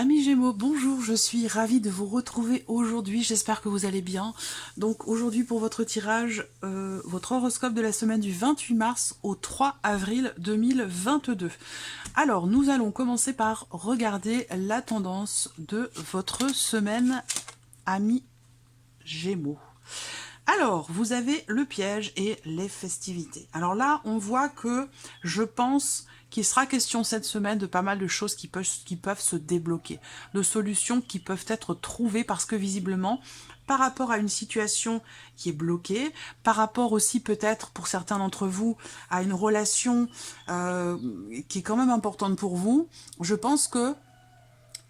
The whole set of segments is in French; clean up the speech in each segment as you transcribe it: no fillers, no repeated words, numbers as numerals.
Amis Gémeaux, bonjour, je suis ravie de vous retrouver aujourd'hui, j'espère que vous allez bien. Donc aujourd'hui pour votre tirage, votre horoscope de la semaine du 28 mars au 3 avril 2022. Alors nous allons commencer par regarder la tendance de votre semaine, amis Gémeaux. Alors, vous avez le piège et les festivités. Alors là, on voit que je pense qu'il sera question cette semaine de pas mal de choses qui peuvent se débloquer, de solutions qui peuvent être trouvées parce que visiblement, par rapport à une situation qui est bloquée, par rapport aussi peut-être pour certains d'entre vous à une relation qui est quand même importante pour vous, je pense que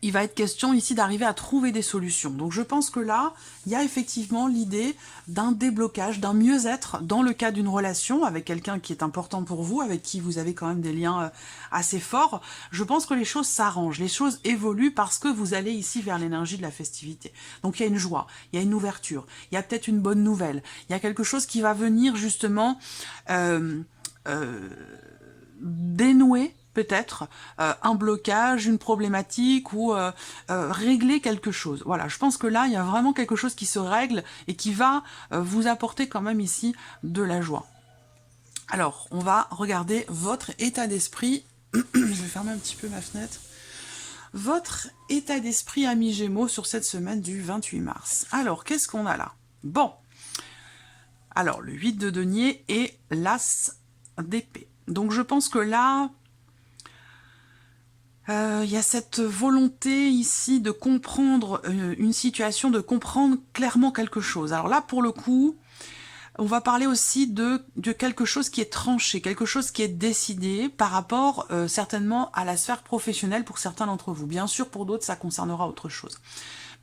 il va être question ici d'arriver à trouver des solutions. Donc je pense que là, il y a effectivement l'idée d'un déblocage, d'un mieux-être dans le cas d'une relation avec quelqu'un qui est important pour vous, avec qui vous avez quand même des liens assez forts. Je pense que les choses s'arrangent, les choses évoluent parce que vous allez ici vers l'énergie de la festivité. Donc il y a une joie, il y a une ouverture, il y a peut-être une bonne nouvelle, il y a quelque chose qui va venir justement dénouer peut-être un blocage, une problématique ou régler quelque chose. Voilà, je pense que là, il y a vraiment quelque chose qui se règle et qui va vous apporter quand même ici de la joie. Alors, on va regarder votre état d'esprit. Je vais fermer un petit peu ma fenêtre. Votre état d'esprit, amis Gémeaux, sur cette semaine du 28 mars. Alors, qu'est-ce qu'on a là? Bon. Alors, le 8 de denier et l'as d'épée. Donc, je pense que là, y a cette volonté ici de comprendre une situation, de comprendre clairement quelque chose. Alors là, pour le coup, on va parler aussi de quelque chose qui est tranché, quelque chose qui est décidé par rapport certainement à la sphère professionnelle pour certains d'entre vous. Bien sûr, pour d'autres, ça concernera autre chose.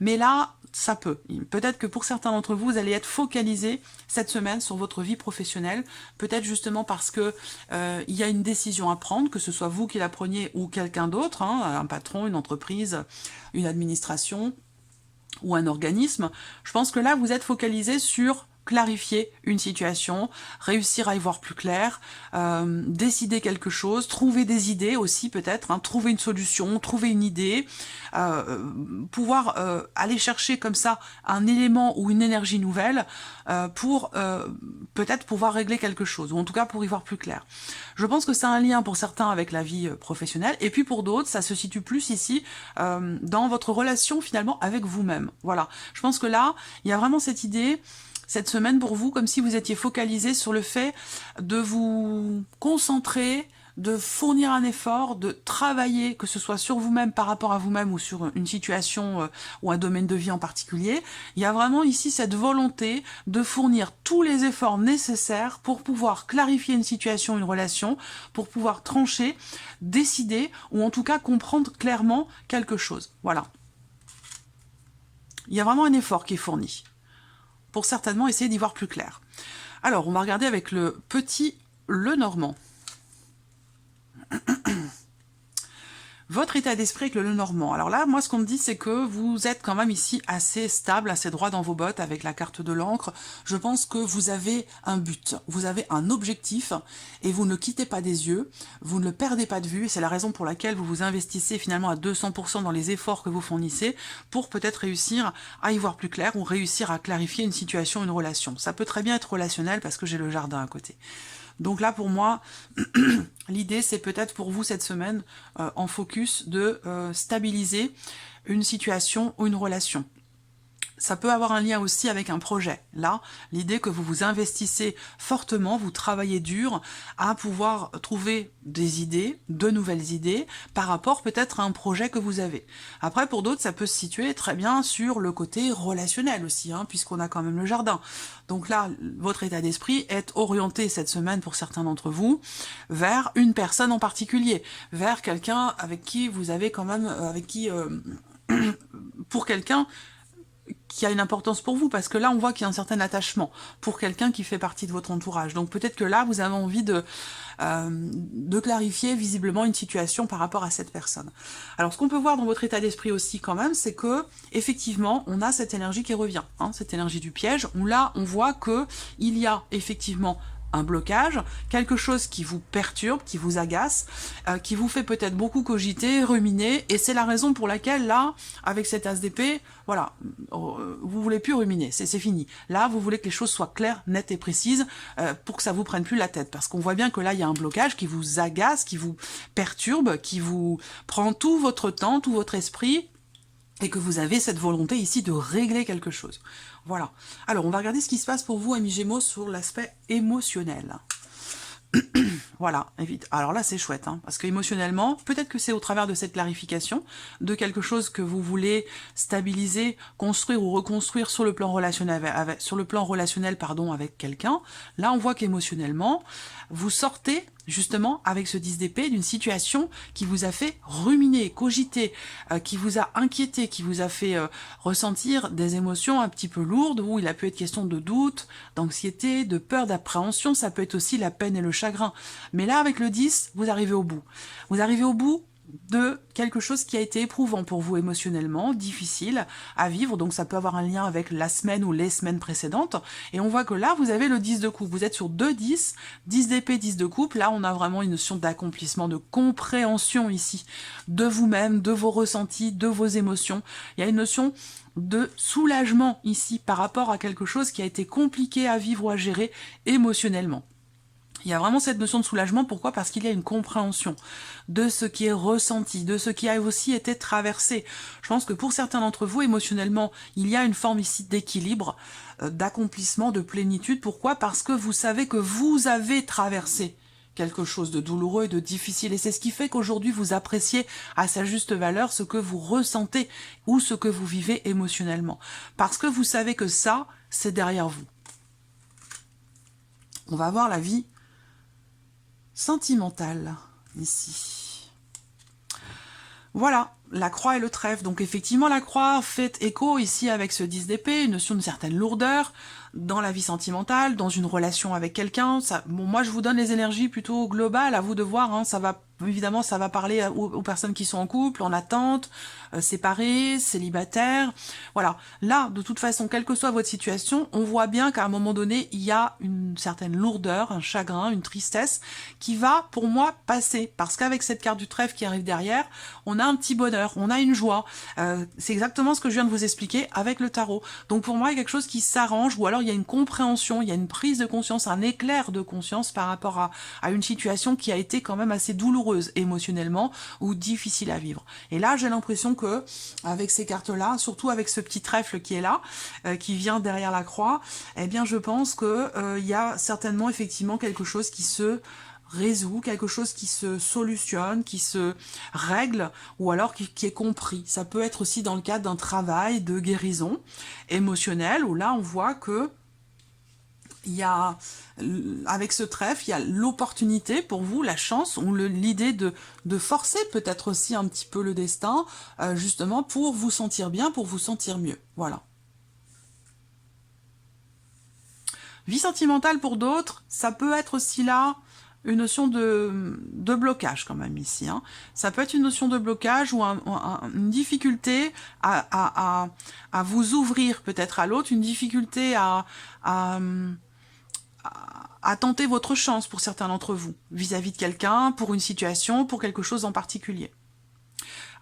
Mais là, ça peut. Peut-être que pour certains d'entre vous, vous allez être focalisé cette semaine sur votre vie professionnelle, peut-être justement parce que il y a une décision à prendre, que ce soit vous qui la preniez ou quelqu'un d'autre, hein, un patron, une entreprise, une administration ou un organisme. Je pense que là, vous êtes focalisé sur clarifier une situation, réussir à y voir plus clair, décider quelque chose, trouver des idées aussi peut-être, hein, trouver une solution, trouver une idée, pouvoir aller chercher comme ça un élément ou une énergie nouvelle pour peut-être pouvoir régler quelque chose, ou en tout cas pour y voir plus clair. Je pense que c'est un lien pour certains avec la vie professionnelle, et puis pour d'autres, ça se situe plus ici dans votre relation finalement avec vous-même. Voilà, je pense que là, il y a vraiment cette idée cette semaine pour vous, comme si vous étiez focalisé sur le fait de vous concentrer, de fournir un effort, de travailler, que ce soit sur vous-même par rapport à vous-même ou sur une situation ou un domaine de vie en particulier. Il y a vraiment ici cette volonté de fournir tous les efforts nécessaires pour pouvoir clarifier une situation, une relation, pour pouvoir trancher, décider ou en tout cas comprendre clairement quelque chose. Voilà. Il y a vraiment un effort qui est fourni pour certainement essayer d'y voir plus clair. Alors, on va regarder avec le petit Lenormand. Votre état d'esprit avec le Lenormand. Alors là, moi, ce qu'on me dit, c'est que vous êtes quand même ici assez stable, assez droit dans vos bottes avec la carte de l'encre. Je pense que vous avez un but, vous avez un objectif et vous ne le quittez pas des yeux, vous ne le perdez pas de vue. C'est la raison pour laquelle vous vous investissez finalement à 200% dans les efforts que vous fournissez pour peut-être réussir à y voir plus clair ou réussir à clarifier une situation, une relation. Ça peut très bien être relationnel parce que j'ai le jardin à côté. Donc là, pour moi, l'idée, c'est peut-être pour vous cette semaine, en focus, de stabiliser une situation ou une relation. Ça peut avoir un lien aussi avec un projet. Là, l'idée que vous vous investissez fortement, vous travaillez dur à pouvoir trouver des idées, de nouvelles idées, par rapport peut-être à un projet que vous avez. Après, pour d'autres, ça peut se situer très bien sur le côté relationnel aussi, hein, puisqu'on a quand même le jardin. Donc là, votre état d'esprit est orienté cette semaine, pour certains d'entre vous, vers une personne en particulier, vers quelqu'un avec qui vous avez quand même, pour quelqu'un qui a une importance pour vous, parce que là on voit qu'il y a un certain attachement pour quelqu'un qui fait partie de votre entourage. Donc peut-être que là vous avez envie de clarifier visiblement une situation par rapport à cette personne. Alors ce qu'on peut voir dans votre état d'esprit aussi quand même, c'est que effectivement on a cette énergie qui revient, hein, cette énergie du piège, où là on voit que il y a effectivement un blocage, quelque chose qui vous perturbe, qui vous agace, qui vous fait peut-être beaucoup cogiter, ruminer, et c'est la raison pour laquelle là, avec cet as d'épée, voilà, vous voulez plus ruminer, c'est fini. Là, vous voulez que les choses soient claires, nettes et précises, pour que ça vous prenne plus la tête, parce qu'on voit bien que là, il y a un blocage qui vous agace, qui vous perturbe, qui vous prend tout votre temps, tout votre esprit, et que vous avez cette volonté ici de régler quelque chose. Voilà. Alors, on va regarder ce qui se passe pour vous, amis Gémeaux, sur l'aspect émotionnel. Voilà, alors là c'est chouette, hein, parce qu'émotionnellement, peut-être que c'est au travers de cette clarification, de quelque chose que vous voulez stabiliser, construire ou reconstruire sur le plan relationnel, avec quelqu'un. Là on voit qu'émotionnellement, vous sortez justement avec ce 10 d'épée d'une situation qui vous a fait ruminer, cogiter, qui vous a inquiété, qui vous a fait ressentir des émotions un petit peu lourdes, où il a pu être question de doute, d'anxiété, de peur, d'appréhension, ça peut être aussi la peine et le chagrin. Mais là, avec le 10, vous arrivez au bout. Vous arrivez au bout de quelque chose qui a été éprouvant pour vous émotionnellement, difficile à vivre, donc ça peut avoir un lien avec la semaine ou les semaines précédentes, et on voit que là, vous avez le 10 de coupe, vous êtes sur 2 10, 10 d'épée, 10 de coupe, là on a vraiment une notion d'accomplissement, de compréhension ici, de vous-même, de vos ressentis, de vos émotions, il y a une notion de soulagement ici par rapport à quelque chose qui a été compliqué à vivre ou à gérer émotionnellement. Il y a vraiment cette notion de soulagement, pourquoi? Parce qu'il y a une compréhension de ce qui est ressenti, de ce qui a aussi été traversé. Je pense que pour certains d'entre vous, émotionnellement, il y a une forme ici d'équilibre, d'accomplissement, de plénitude. Pourquoi? Parce que vous savez que vous avez traversé quelque chose de douloureux et de difficile. Et c'est ce qui fait qu'aujourd'hui, vous appréciez à sa juste valeur ce que vous ressentez ou ce que vous vivez émotionnellement. Parce que vous savez que ça, c'est derrière vous. On va voir la vie sentimentale ici. Voilà, la croix et le trèfle. Donc effectivement, la croix fait écho ici avec ce 10 d'épée, une notion de certaine lourdeur dans la vie sentimentale, dans une relation avec quelqu'un. Bon, moi, je vous donne les énergies plutôt globales, à vous de voir. Hein, évidemment, ça va parler aux personnes qui sont en couple, en attente, séparées, célibataires. Voilà. Là, de toute façon, quelle que soit votre situation, on voit bien qu'à un moment donné, il y a une certaine lourdeur, un chagrin, une tristesse qui va, pour moi, passer. Parce qu'avec cette carte du trèfle qui arrive derrière, on a un petit bonheur, on a une joie. C'est exactement ce que je viens de vous expliquer avec le tarot. Donc pour moi, il y a quelque chose qui s'arrange, ou alors il y a une compréhension, il y a une prise de conscience, un éclair de conscience par rapport à une situation qui a été quand même assez douloureuse émotionnellement ou difficile à vivre. Et là, j'ai l'impression que avec ces cartes-là, surtout avec ce petit trèfle qui est là, qui vient derrière la croix, eh bien je pense que il y a certainement effectivement quelque chose qui se résout, quelque chose qui se solutionne, qui se règle, ou alors qui est compris. Ça peut être aussi dans le cadre d'un travail de guérison émotionnelle, où là on voit que il y a, avec ce trèfle, il y a l'opportunité pour vous, la chance, ou l'idée de forcer peut-être aussi un petit peu le destin, justement pour vous sentir bien, pour vous sentir mieux. Voilà. Vie sentimentale pour d'autres, ça peut être aussi là une notion de blocage quand même ici. Hein. Ça peut être une notion de blocage ou une difficulté à vous ouvrir peut-être à l'autre, une difficulté à tenter votre chance pour certains d'entre vous, vis-à-vis de quelqu'un, pour une situation, pour quelque chose en particulier.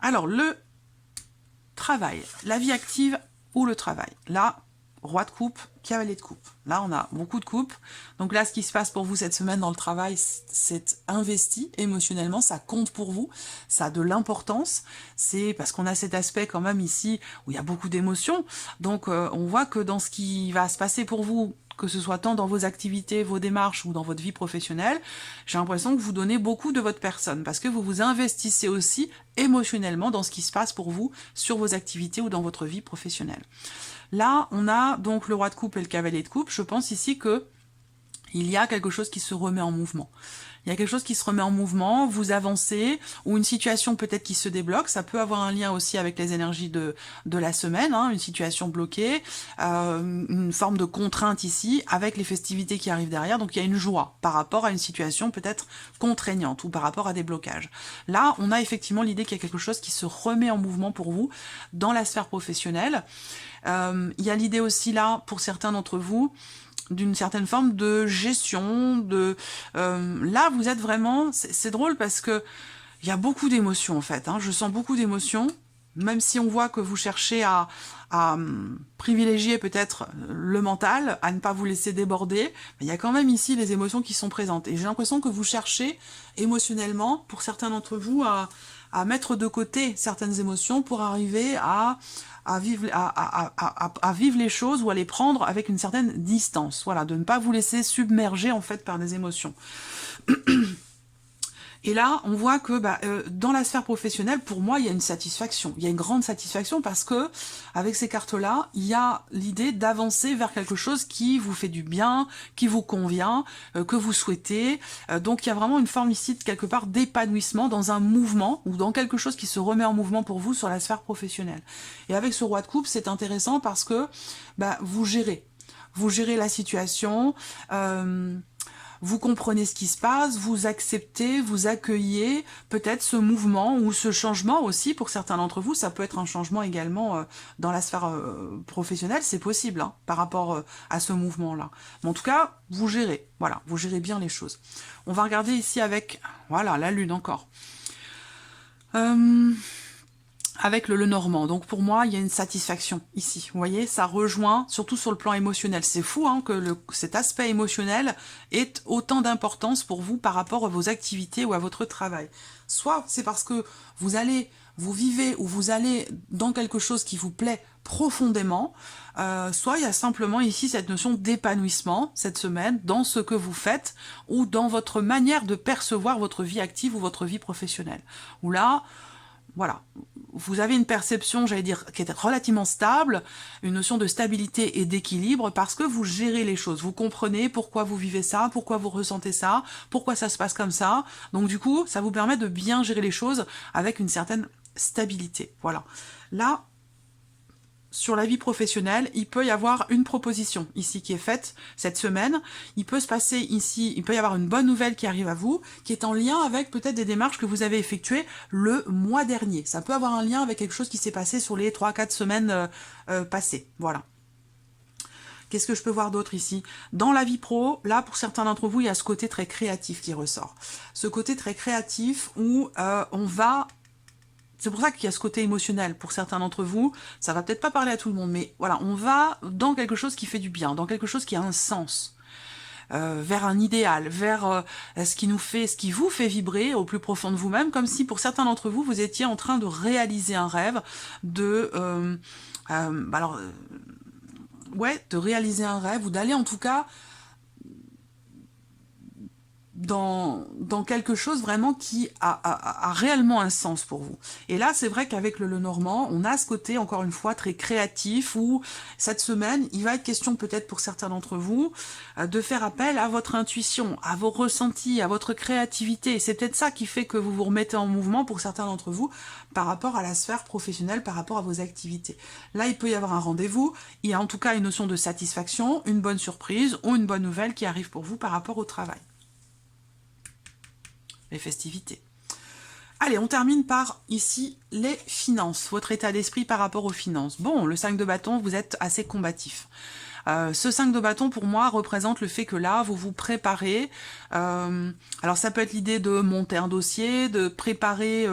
Alors, le travail, la vie active ou le travail. Là, roi de coupe, cavalier de coupe. Là, on a beaucoup de coupes. Donc là, ce qui se passe pour vous cette semaine dans le travail, c'est investi émotionnellement, ça compte pour vous, ça a de l'importance. C'est parce qu'on a cet aspect quand même ici où il y a beaucoup d'émotions. Donc, on voit que dans ce qui va se passer pour vous, que ce soit tant dans vos activités, vos démarches ou dans votre vie professionnelle, j'ai l'impression que vous donnez beaucoup de votre personne parce que vous vous investissez aussi émotionnellement dans ce qui se passe pour vous sur vos activités ou dans votre vie professionnelle. Là, on a donc le roi de coupe et le cavalier de coupe. Je pense ici que il y a quelque chose qui se remet en mouvement. Il y a quelque chose qui se remet en mouvement, vous avancez, ou une situation peut-être qui se débloque. Ça peut avoir un lien aussi avec les énergies de la semaine, hein, une situation bloquée, une forme de contrainte ici, avec les festivités qui arrivent derrière. Donc il y a une joie par rapport à une situation peut-être contraignante ou par rapport à des blocages. Là, on a effectivement l'idée qu'il y a quelque chose qui se remet en mouvement pour vous dans la sphère professionnelle. Il y a l'idée aussi là, pour certains d'entre vous, d'une certaine forme de gestion, là vous êtes vraiment, c'est drôle parce que il y a beaucoup d'émotions en fait, hein. Je sens beaucoup d'émotions, même si on voit que vous cherchez à privilégier peut-être le mental, à ne pas vous laisser déborder, il y a quand même ici les émotions qui sont présentes. Et j'ai l'impression que vous cherchez émotionnellement, pour certains d'entre vous, à mettre de côté certaines émotions pour arriver à vivre, à vivre les choses ou à les prendre avec une certaine distance. Voilà, de ne pas vous laisser submerger en fait par des émotions. Et là, on voit que dans la sphère professionnelle, pour moi, il y a une satisfaction. Il y a une grande satisfaction parce que, avec ces cartes-là, il y a l'idée d'avancer vers quelque chose qui vous fait du bien, qui vous convient, que vous souhaitez. Donc, il y a vraiment une forme ici, quelque part, d'épanouissement dans un mouvement ou dans quelque chose qui se remet en mouvement pour vous sur la sphère professionnelle. Et avec ce roi de coupe, c'est intéressant parce que vous gérez. Vous gérez la situation, vous comprenez ce qui se passe, vous acceptez, vous accueillez peut-être ce mouvement ou ce changement aussi pour certains d'entre vous. Ça peut être un changement également dans la sphère professionnelle, c'est possible hein, par rapport à ce mouvement-là. Mais en tout cas, vous gérez, voilà, vous gérez bien les choses. On va regarder ici avec, voilà, la lune encore. Avec le Lenormand. Donc pour moi, il y a une satisfaction ici. Vous voyez, ça rejoint, surtout sur le plan émotionnel. C'est fou hein, que cet aspect émotionnel ait autant d'importance pour vous par rapport à vos activités ou à votre travail. Soit c'est parce que vous vivez ou vous allez dans quelque chose qui vous plaît profondément, soit il y a simplement ici cette notion d'épanouissement cette semaine dans ce que vous faites ou dans votre manière de percevoir votre vie active ou votre vie professionnelle. Ou là, voilà, vous avez une perception, j'allais dire, qui est relativement stable, une notion de stabilité et d'équilibre, parce que vous gérez les choses, vous comprenez pourquoi vous vivez ça, pourquoi vous ressentez ça, pourquoi ça se passe comme ça, donc du coup, ça vous permet de bien gérer les choses avec une certaine stabilité, voilà. Là, sur la vie professionnelle, il peut y avoir une proposition ici qui est faite cette semaine. Il peut se passer ici, il peut y avoir une bonne nouvelle qui arrive à vous, qui est en lien avec peut-être des démarches que vous avez effectuées le mois dernier. Ça peut avoir un lien avec quelque chose qui s'est passé sur les 3-4 semaines passées. Voilà. Qu'est-ce que je peux voir d'autre ici? Dans la vie pro, là, pour certains d'entre vous, il y a ce côté très créatif qui ressort. Ce côté très créatif où on va... C'est pour ça qu'il y a ce côté émotionnel pour certains d'entre vous. Ça va peut-être pas parler à tout le monde, mais voilà, on va dans quelque chose qui fait du bien, dans quelque chose qui a un sens, vers un idéal, vers ce qui vous fait vibrer au plus profond de vous-même, comme si pour certains d'entre vous, vous étiez en train de réaliser un rêve, de réaliser un rêve ou d'aller en tout cas dans quelque chose vraiment qui a réellement un sens pour vous. Et là, c'est vrai qu'avec le Lenormand, on a ce côté, encore une fois, très créatif, où cette semaine, il va être question peut-être pour certains d'entre vous, de faire appel à votre intuition, à vos ressentis, à votre créativité. C'est peut-être ça qui fait que vous vous remettez en mouvement pour certains d'entre vous, par rapport à la sphère professionnelle, par rapport à vos activités. Là, il peut y avoir un rendez-vous, il y a en tout cas une notion de satisfaction, une bonne surprise, ou une bonne nouvelle qui arrive pour vous par rapport au travail. Les festivités. Allez, on termine par, ici, les finances, votre état d'esprit par rapport aux finances. Bon, le 5 de bâton, vous êtes assez combatif. Ce 5 de bâton, pour moi, représente le fait que là, vous vous préparez. Alors, ça peut être l'idée de monter un dossier, de préparer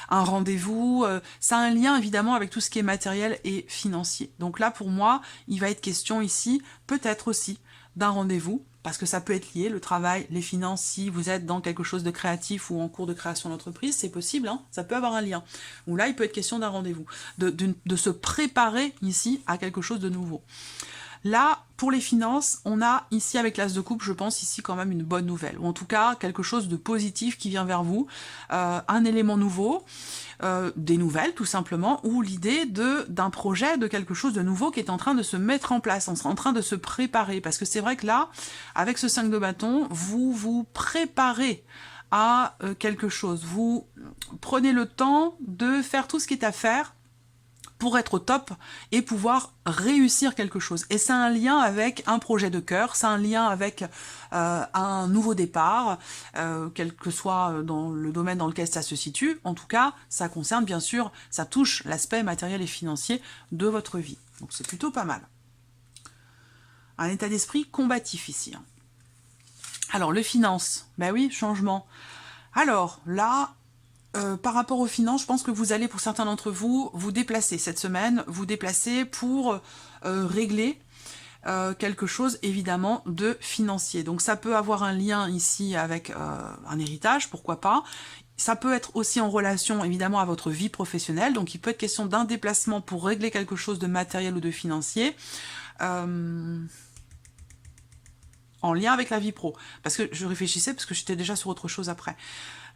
un rendez-vous. Ça a un lien, évidemment, avec tout ce qui est matériel et financier. Donc là, pour moi, il va être question ici, peut-être aussi, d'un rendez-vous, parce que ça peut être lié, le travail, les finances, si vous êtes dans quelque chose de créatif ou en cours de création d'entreprise, c'est possible, hein, ça peut avoir un lien. Ou là, il peut être question d'un rendez-vous, de se préparer ici à quelque chose de nouveau. Là, pour les finances, on a ici avec l'As de coupe, je pense ici quand même une bonne nouvelle, ou en tout cas quelque chose de positif qui vient vers vous, un élément nouveau, des nouvelles tout simplement, ou l'idée d'un projet, de quelque chose de nouveau qui est en train de se mettre en place, en train de se préparer, parce que c'est vrai que là, avec ce 5 de bâton, vous vous préparez à quelque chose, vous prenez le temps de faire tout ce qui est à faire, pour être au top et pouvoir réussir quelque chose. Et c'est un lien avec un projet de cœur, c'est un lien avec un nouveau départ, quel que soit dans le domaine dans lequel ça se situe. En tout cas, ça concerne bien sûr, ça touche l'aspect matériel et financier de votre vie. Donc c'est plutôt pas mal. Un état d'esprit combatif ici. Alors, les finances, ben oui, changement. Alors, là, par rapport aux finances, je pense que vous allez, pour certains d'entre vous, vous déplacer cette semaine, vous déplacer pour régler quelque chose, évidemment, de financier. Donc, ça peut avoir un lien ici avec un héritage, pourquoi pas. Ça peut être aussi en relation, évidemment, à votre vie professionnelle. Donc, il peut être question d'un déplacement pour régler quelque chose de matériel ou de financier. En lien avec la vie pro. Parce que je réfléchissais, parce que j'étais déjà sur autre chose après.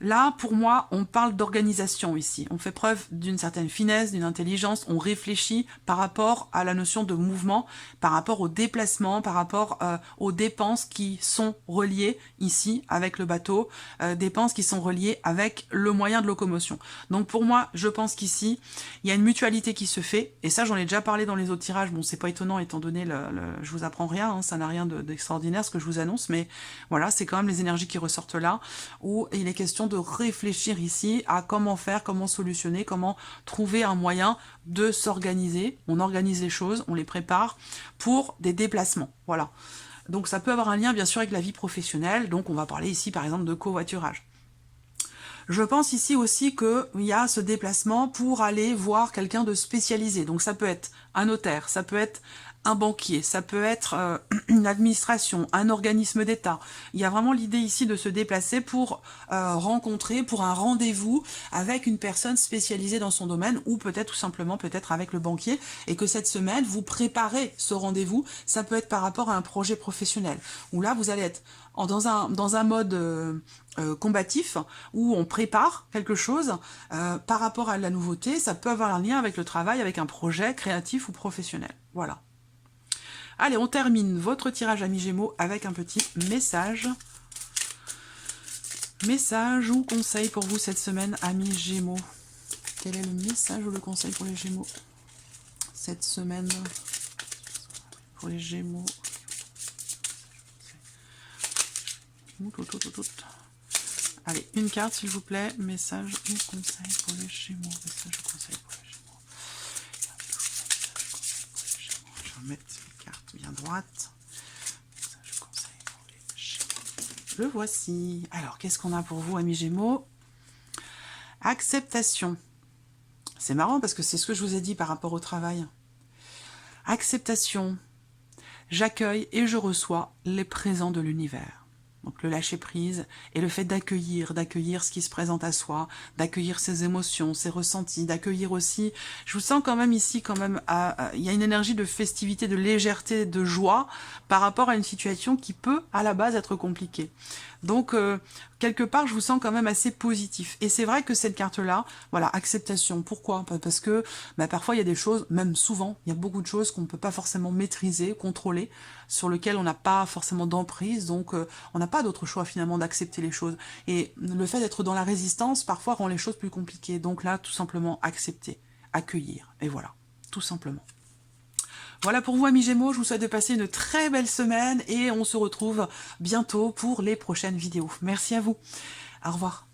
Là, pour moi, on parle d'organisation ici. On fait preuve d'une certaine finesse, d'une intelligence. On réfléchit par rapport à la notion de mouvement, par rapport au déplacement, par rapport aux dépenses qui sont reliées ici avec le bateau, dépenses qui sont reliées avec le moyen de locomotion. Donc pour moi, je pense qu'ici, il y a une mutualité qui se fait. Et ça, j'en ai déjà parlé dans les autres tirages. Bon, c'est pas étonnant étant donné, je vous apprends rien, hein, ça n'a rien d'extraordinaire ce que je vous annonce. Mais voilà, c'est quand même les énergies qui ressortent là, où il est question de réfléchir ici à comment faire, comment solutionner, comment trouver un moyen de s'organiser. On organise les choses, on les prépare pour des déplacements. Voilà. Donc ça peut avoir un lien bien sûr avec la vie professionnelle. Donc on va parler ici par exemple de covoiturage. Je pense ici aussi qu'il y a ce déplacement pour aller voir quelqu'un de spécialisé. Donc ça peut être un notaire, ça peut être un banquier, ça peut être une administration, un organisme d'État. Il y a vraiment l'idée ici de se déplacer pour rencontrer, pour un rendez-vous avec une personne spécialisée dans son domaine ou peut-être tout simplement peut-être avec le banquier et que cette semaine, vous préparez ce rendez-vous. Ça peut être par rapport à un projet professionnel où là, vous allez être dans un mode combatif où on prépare quelque chose par rapport à la nouveauté. Ça peut avoir un lien avec le travail, avec un projet créatif ou professionnel. Voilà. Allez, on termine votre tirage amis Gémeaux avec un petit message. Message ou conseil pour vous cette semaine, amis Gémeaux. Quel est le message ou le conseil pour les Gémeaux cette semaine pour les Gémeaux? Allez, une carte s'il vous plaît. Message ou conseil pour les Gémeaux. Message ou conseil pour les Gémeaux. Je vais mettre les cartes bien droites. Message ou conseil pour les Gémeaux. Le voici. Alors, qu'est-ce qu'on a pour vous, amis Gémeaux? Acceptation. C'est marrant parce que c'est ce que je vous ai dit par rapport au travail. Acceptation. J'accueille et je reçois les présents de l'univers. Donc le lâcher-prise et le fait d'accueillir ce qui se présente à soi, d'accueillir ses émotions, ses ressentis, d'accueillir aussi, je vous sens quand même ici, il y a une énergie de festivité, de légèreté, de joie par rapport à une situation qui peut à la base être compliquée. Donc quelque part je vous sens quand même assez positif. Et c'est vrai que cette carte-là, voilà, acceptation. Pourquoi? Parce que parfois il y a des choses, même souvent, il y a beaucoup de choses qu'on ne peut pas forcément maîtriser, contrôler, sur lesquelles on n'a pas forcément d'emprise, donc on n'a pas d'autre choix finalement d'accepter les choses. Et le fait d'être dans la résistance, parfois rend les choses plus compliquées. Donc là, tout simplement accepter, accueillir, et voilà, tout simplement. Voilà pour vous, amis Gémeaux, je vous souhaite de passer une très belle semaine et on se retrouve bientôt pour les prochaines vidéos. Merci à vous, au revoir.